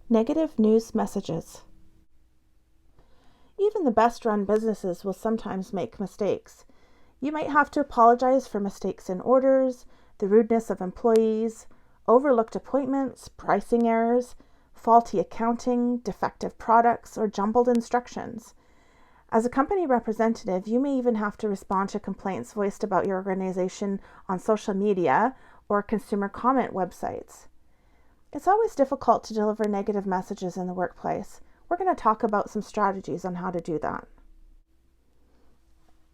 Negative news messages. Even the best run businesses will sometimes make mistakes. You might have to apologize for mistakes in orders, the rudeness of employees, overlooked appointments, pricing errors, faulty accounting, defective products, or jumbled instructions. As a company representative, you may even have to respond to complaints voiced about your organization on social media or consumer comment websites. It's always difficult to deliver negative messages in the workplace. We're going to talk about some strategies on how to do that.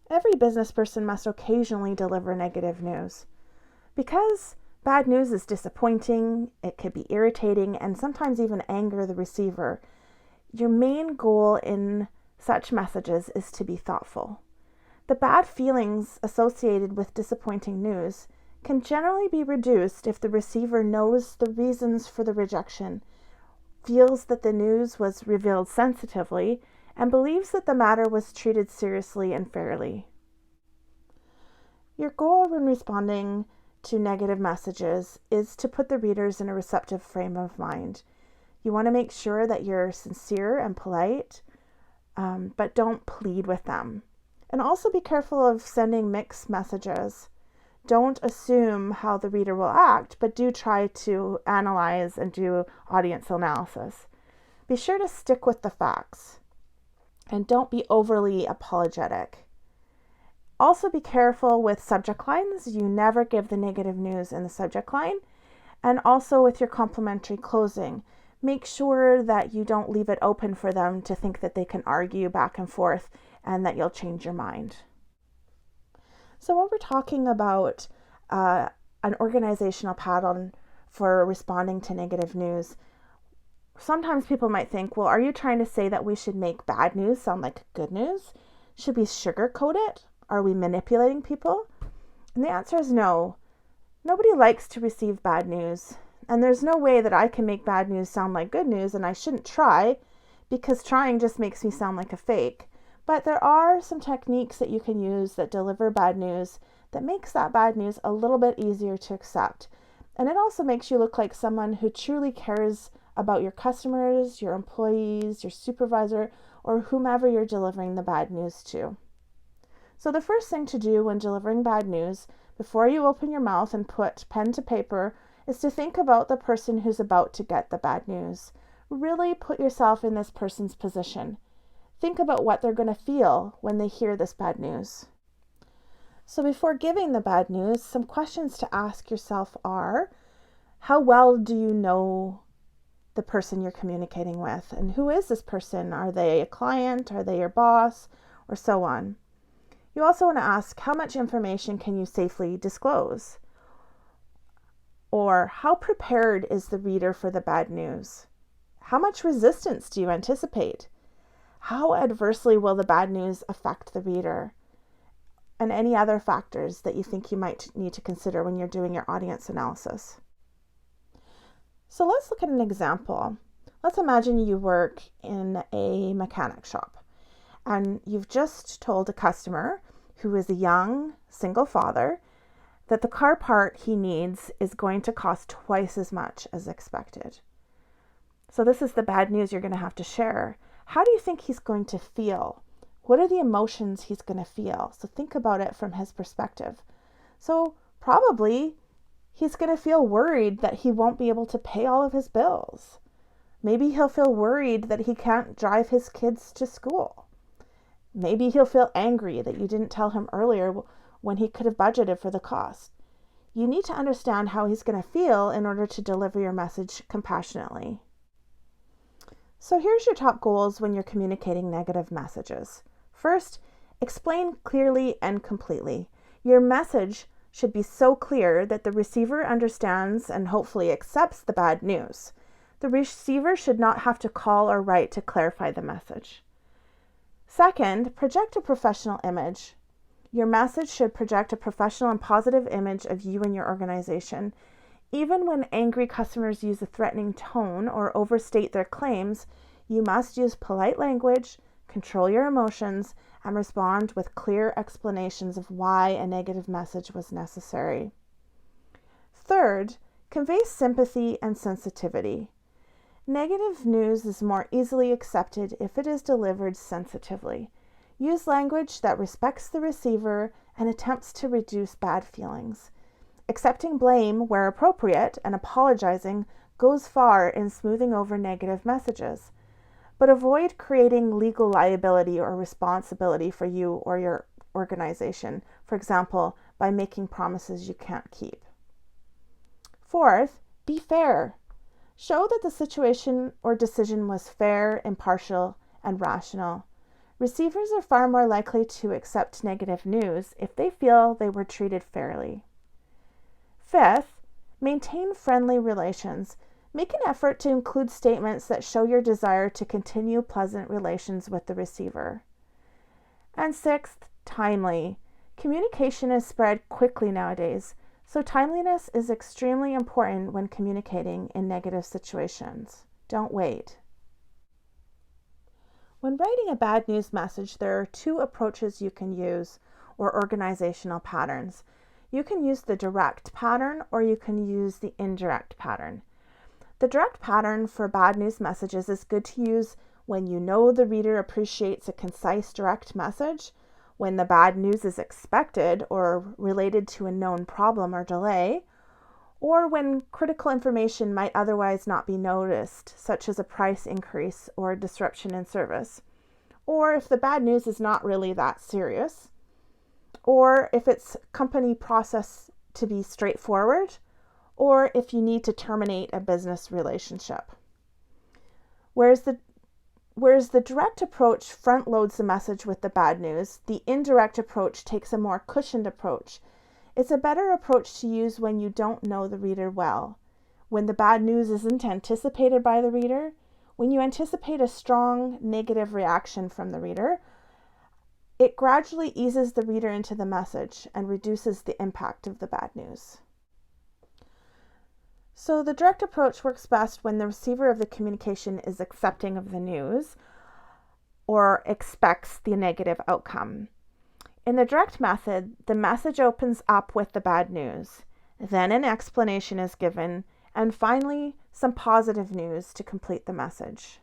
Every business person must occasionally deliver negative news. Because bad news is disappointing, it could be irritating, and sometimes even anger the receiver. Your main goal in such messages is to be thoughtful. The bad feelings associated with disappointing news can generally be reduced if the receiver knows the reasons for the rejection, feels that the news was revealed sensitively, and believes that the matter was treated seriously and fairly. Your goal when responding to negative messages is to put the readers in a receptive frame of mind. You want to make sure that you're sincere and polite, but don't plead with them. And also be careful of sending mixed messages. Don't assume how the reader will act, but do try to analyze and do audience analysis. Be sure to stick with the facts and don't be overly apologetic. Also be careful with subject lines. You never give the negative news in the subject line. And also with your complimentary closing. Make sure that you don't leave it open for them to think that they can argue back and forth and that you'll change your mind. So when we're talking about an organizational pattern for responding to negative news, sometimes people might think, well, are you trying to say that we should make bad news sound like good news? Should we sugarcoat it? Are we manipulating people? And the answer is no. Nobody likes to receive bad news. And there's no way that I can make bad news sound like good news, and I shouldn't try, because trying just makes me sound like a fake. But there are some techniques that you can use that deliver bad news that makes that bad news a little bit easier to accept. And it also makes you look like someone who truly cares about your customers, your employees, your supervisor, or whomever you're delivering the bad news to. So the first thing to do when delivering bad news, before you open your mouth and put pen to paper, is to think about the person who's about to get the bad news. Really put yourself in this person's position. Think about what they're going to feel when they hear this bad news. So before giving the bad news, some questions to ask yourself are, how well do you know the person you're communicating with? And who is this person? Are they a client? Are they your boss? Or so on. You also want to ask, how much information can you safely disclose? Or how prepared is the reader for the bad news? How much resistance do you anticipate? How adversely will the bad news affect the reader? And any other factors that you think you might need to consider when you're doing your audience analysis. So let's look at an example. Let's imagine you work in a mechanic shop and you've just told a customer who is a young single father that the car part he needs is going to cost twice as much as expected. So this is the bad news you're going to have to share. How do you think he's going to feel? What are the emotions he's going to feel? So think about it from his perspective. So probably he's going to feel worried that he won't be able to pay all of his bills. Maybe he'll feel worried that he can't drive his kids to school. Maybe he'll feel angry that you didn't tell him earlier when he could have budgeted for the cost. You need to understand how he's going to feel in order to deliver your message compassionately. So here's your top goals when you're communicating negative messages. First, explain clearly and completely. Your message should be so clear that the receiver understands and hopefully accepts the bad news. The receiver should not have to call or write to clarify the message. Second, project a professional image. Your message should project a professional and positive image of you and your organization. Even when angry customers use a threatening tone or overstate their claims, you must use polite language, control your emotions, and respond with clear explanations of why a negative message was necessary. Third, convey sympathy and sensitivity. Negative news is more easily accepted if it is delivered sensitively. Use language that respects the receiver and attempts to reduce bad feelings. Accepting blame where appropriate and apologizing goes far in smoothing over negative messages. But avoid creating legal liability or responsibility for you or your organization, for example, by making promises you can't keep. Fourth, be fair. Show that the situation or decision was fair, impartial, and rational. Receivers are far more likely to accept negative news if they feel they were treated fairly. Fifth, maintain friendly relations. Make an effort to include statements that show your desire to continue pleasant relations with the receiver. And sixth, timely. Communication is spread quickly nowadays, so timeliness is extremely important when communicating in negative situations. Don't wait. When writing a bad news message, there are two approaches you can use, or organizational patterns. You can use the direct pattern or you can use the indirect pattern. The direct pattern for bad news messages is good to use when you know the reader appreciates a concise, direct message, when the bad news is expected or related to a known problem or delay, or when critical information might otherwise not be noticed, such as a price increase or a disruption in service, or if the bad news is not really that serious, or if it's company process to be straightforward, or if you need to terminate a business relationship. Whereas the direct approach front loads the message with the bad news, the indirect approach takes a more cushioned approach. It's a better approach to use when you don't know the reader well, when the bad news isn't anticipated by the reader, when you anticipate a strong negative reaction from the reader. It gradually eases the reader into the message and reduces the impact of the bad news. So the direct approach works best when the receiver of the communication is accepting of the news or expects the negative outcome. In the direct method, the message opens up with the bad news, then an explanation is given, and finally some positive news to complete the message.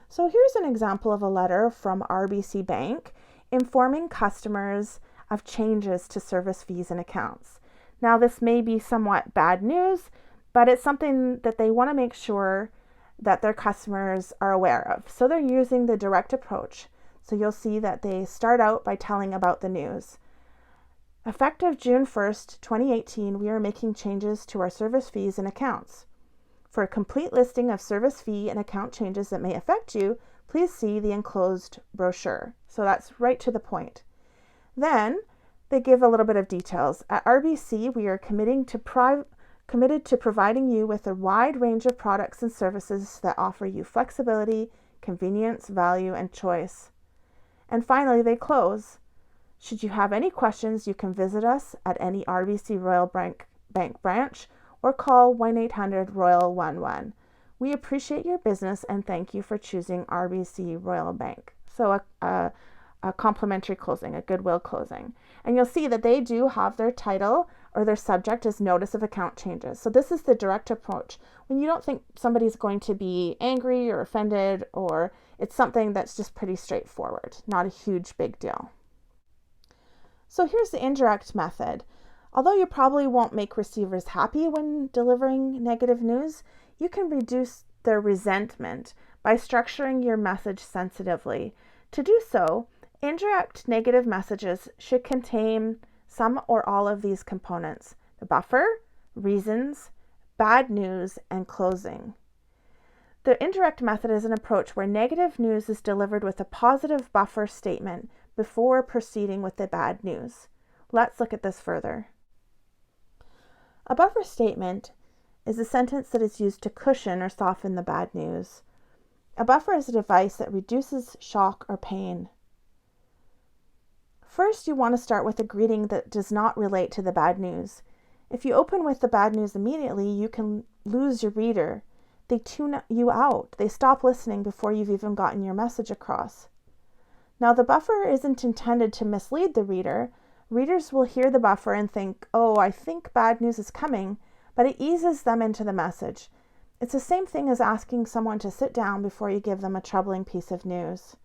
So here's an example of a letter from RBC Bank informing customers of changes to service fees and accounts. Now, this may be somewhat bad news, but it's something that they want to make sure that their customers are aware of. So they're using the direct approach. So you'll see that they start out by telling about the news. Effective June 1st, 2018, we are making changes to our service fees and accounts. For a complete listing of service fee and account changes that may affect you, please see the enclosed brochure. So that's right to the point. Then they give a little bit of details. At RBC, we are committed to providing you with a wide range of products and services that offer you flexibility, convenience, value, and choice. And finally, they close. Should you have any questions, you can visit us at any RBC Royal Bank branch or call 1-800-ROYAL-11. We appreciate your business and thank you for choosing RBC Royal Bank. So a complimentary closing, a goodwill closing. And you'll see that they do have their title or their subject as notice of account changes. So this is the direct approach. When you don't think somebody's going to be angry or offended, or it's something that's just pretty straightforward, not a huge big deal. So here's the indirect method. Although you probably won't make receivers happy when delivering negative news, you can reduce their resentment by structuring your message sensitively. To do so, indirect negative messages should contain some or all of these components: the buffer, reasons, bad news, and closing. The indirect method is an approach where negative news is delivered with a positive buffer statement before proceeding with the bad news. Let's look at this further. A buffer statement is a sentence that is used to cushion or soften the bad news. A buffer is a device that reduces shock or pain. First, you want to start with a greeting that does not relate to the bad news. If you open with the bad news immediately, you can lose your reader. They tune you out. They stop listening before you've even gotten your message across. Now, the buffer isn't intended to mislead the reader. Readers will hear the buffer and think, oh, I think bad news is coming, but it eases them into the message. It's the same thing as asking someone to sit down before you give them a troubling piece of news.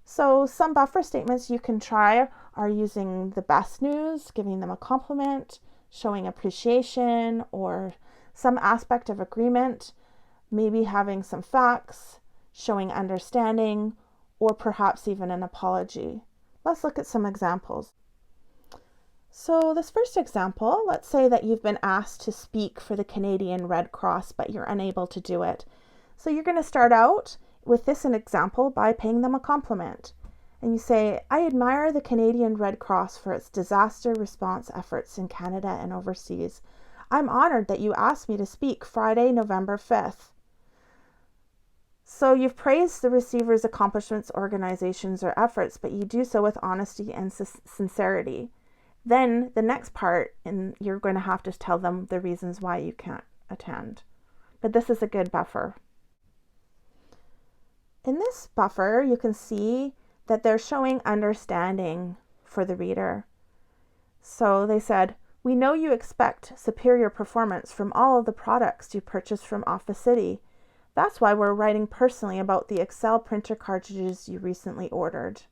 So some buffer statements you can try are using the best news, giving them a compliment, showing appreciation, or some aspect of agreement, maybe having some facts, showing understanding, or perhaps even an apology. Let's look at some examples. So this first example, let's say that you've been asked to speak for the Canadian Red Cross, but you're unable to do it. So you're going to start out with this an example by paying them a compliment. And you say, I admire the Canadian Red Cross for its disaster response efforts in Canada and overseas. I'm honored that you asked me to speak Friday, November 5th. So you've praised the receiver's accomplishments, organizations, or efforts, but you do so with honesty and sincerity. Then the next part, and you're going to have to tell them the reasons why you can't attend. But this is a good buffer. In this buffer, you can see that they're showing understanding for the reader. So they said, we know you expect superior performance from all of the products you purchase from Office City. That's why we're writing personally about the Excel printer cartridges you recently ordered.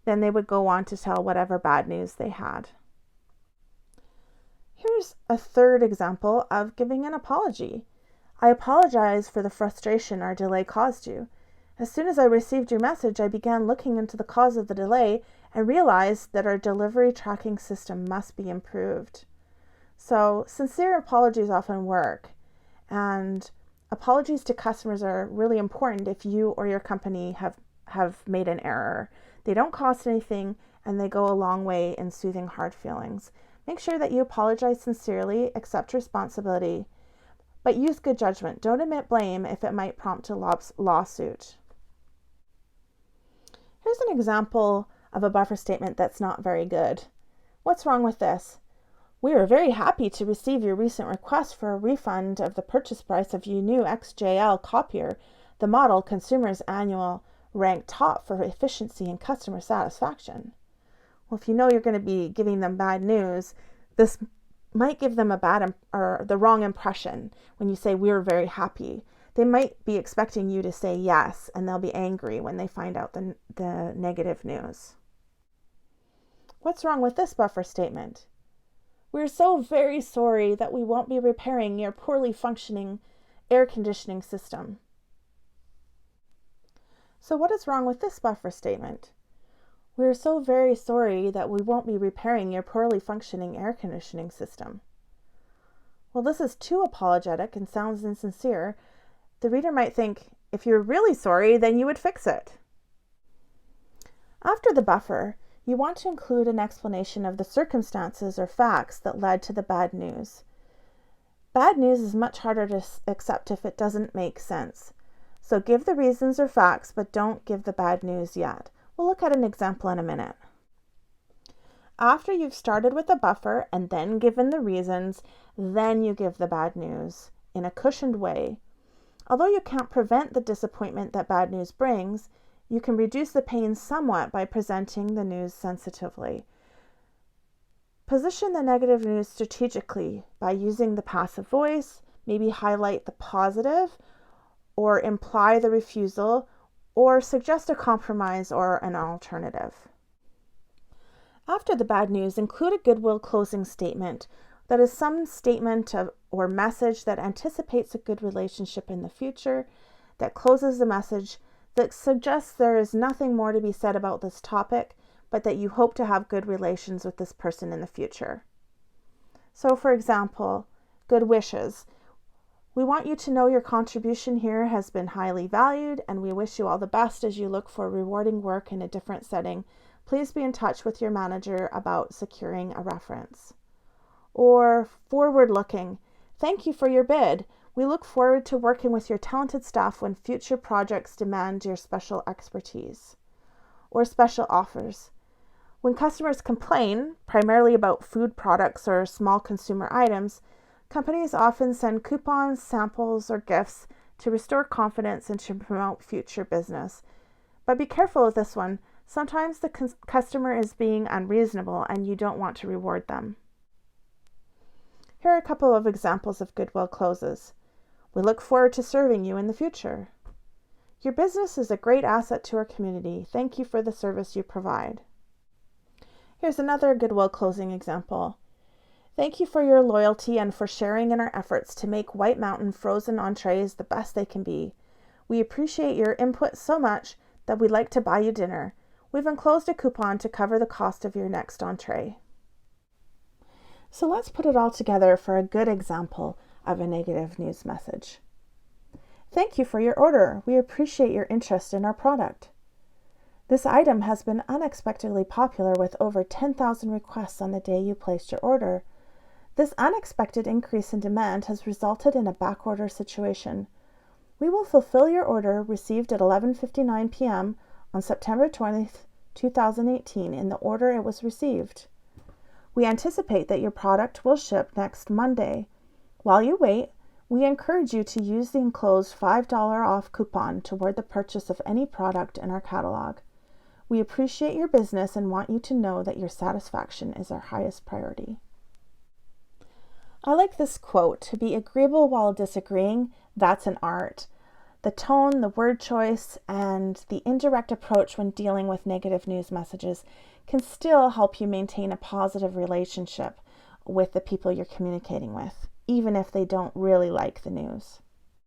Then they would go on to tell whatever bad news they had. Here's a third example of giving an apology. I apologize for the frustration our delay caused you. As soon as I received your message, I began looking into the cause of the delay and realized that our delivery tracking system must be improved. So sincere apologies often work, and apologies to customers are really important if you or your company have made an error. They don't cost anything, and they go a long way in soothing hard feelings. Make sure that you apologize sincerely, accept responsibility, but use good judgment. Don't admit blame if it might prompt a lawsuit. Here's an example of a buffer statement that's not very good. What's wrong with this? We are very happy to receive your recent request for a refund of the purchase price of your new XJL copier, the model Consumers Annual ranked top for efficiency and customer satisfaction. Well, if you know you're going to be giving them bad news, this might give them the wrong impression when you say we're very happy. They might be expecting you to say yes, and they'll be angry when they find out the negative news. What's wrong with this buffer statement? We're so very sorry that we won't be repairing your poorly functioning air conditioning system. So what is wrong with this buffer statement? We're so very sorry that we won't be repairing your poorly functioning air conditioning system. Well, this is too apologetic and sounds insincere. The reader might think, if you're really sorry, then you would fix it. After the buffer, you want to include an explanation of the circumstances or facts that led to the bad news. Bad news is much harder to accept if it doesn't make sense. So give the reasons or facts, but don't give the bad news yet. We'll look at an example in a minute. After you've started with the buffer and then given the reasons, then you give the bad news in a cushioned way. Although you can't prevent the disappointment that bad news brings, you can reduce the pain somewhat by presenting the news sensitively. Position the negative news strategically by using the passive voice, maybe highlight the positive, or imply the refusal, or suggest a compromise or an alternative. After the bad news, include a goodwill closing statement that is some statement or message that anticipates a good relationship in the future, that closes the message, that suggests there is nothing more to be said about this topic, but that you hope to have good relations with this person in the future. So, for example, good wishes. We want you to know your contribution here has been highly valued, and we wish you all the best as you look for rewarding work in a different setting. Please be in touch with your manager about securing a reference. Or forward-looking. Thank you for your bid. We look forward to working with your talented staff when future projects demand your special expertise. Or special offers. When customers complain, primarily about food products or small consumer items, companies often send coupons, samples, or gifts to restore confidence and to promote future business. But be careful with this one. Sometimes the customer is being unreasonable and you don't want to reward them. Here are a couple of examples of goodwill closes. We look forward to serving you in the future. Your business is a great asset to our community. Thank you for the service you provide. Here's another Goodwill closing example. Thank you for your loyalty and for sharing in our efforts to make White Mountain frozen entrees the best they can be. We appreciate your input so much that we'd like to buy you dinner. We've enclosed a coupon to cover the cost of your next entree. So let's put it all together for a good example of a negative news message. Thank you for your order. We appreciate your interest in our product. This item has been unexpectedly popular with over 10,000 requests on the day you placed your order. This unexpected increase in demand has resulted in a backorder situation. We will fulfill your order received at 11:59 p.m. on September 20th, 2018 in the order it was received. We anticipate that your product will ship next Monday. While you wait, we encourage you to use the enclosed $5 off coupon toward the purchase of any product in our catalog. We appreciate your business and want you to know that your satisfaction is our highest priority. I like this quote, to be agreeable while disagreeing, that's an art. The tone, the word choice, and the indirect approach when dealing with negative news messages can still help you maintain a positive relationship with the people you're communicating with, even if they don't really like the news.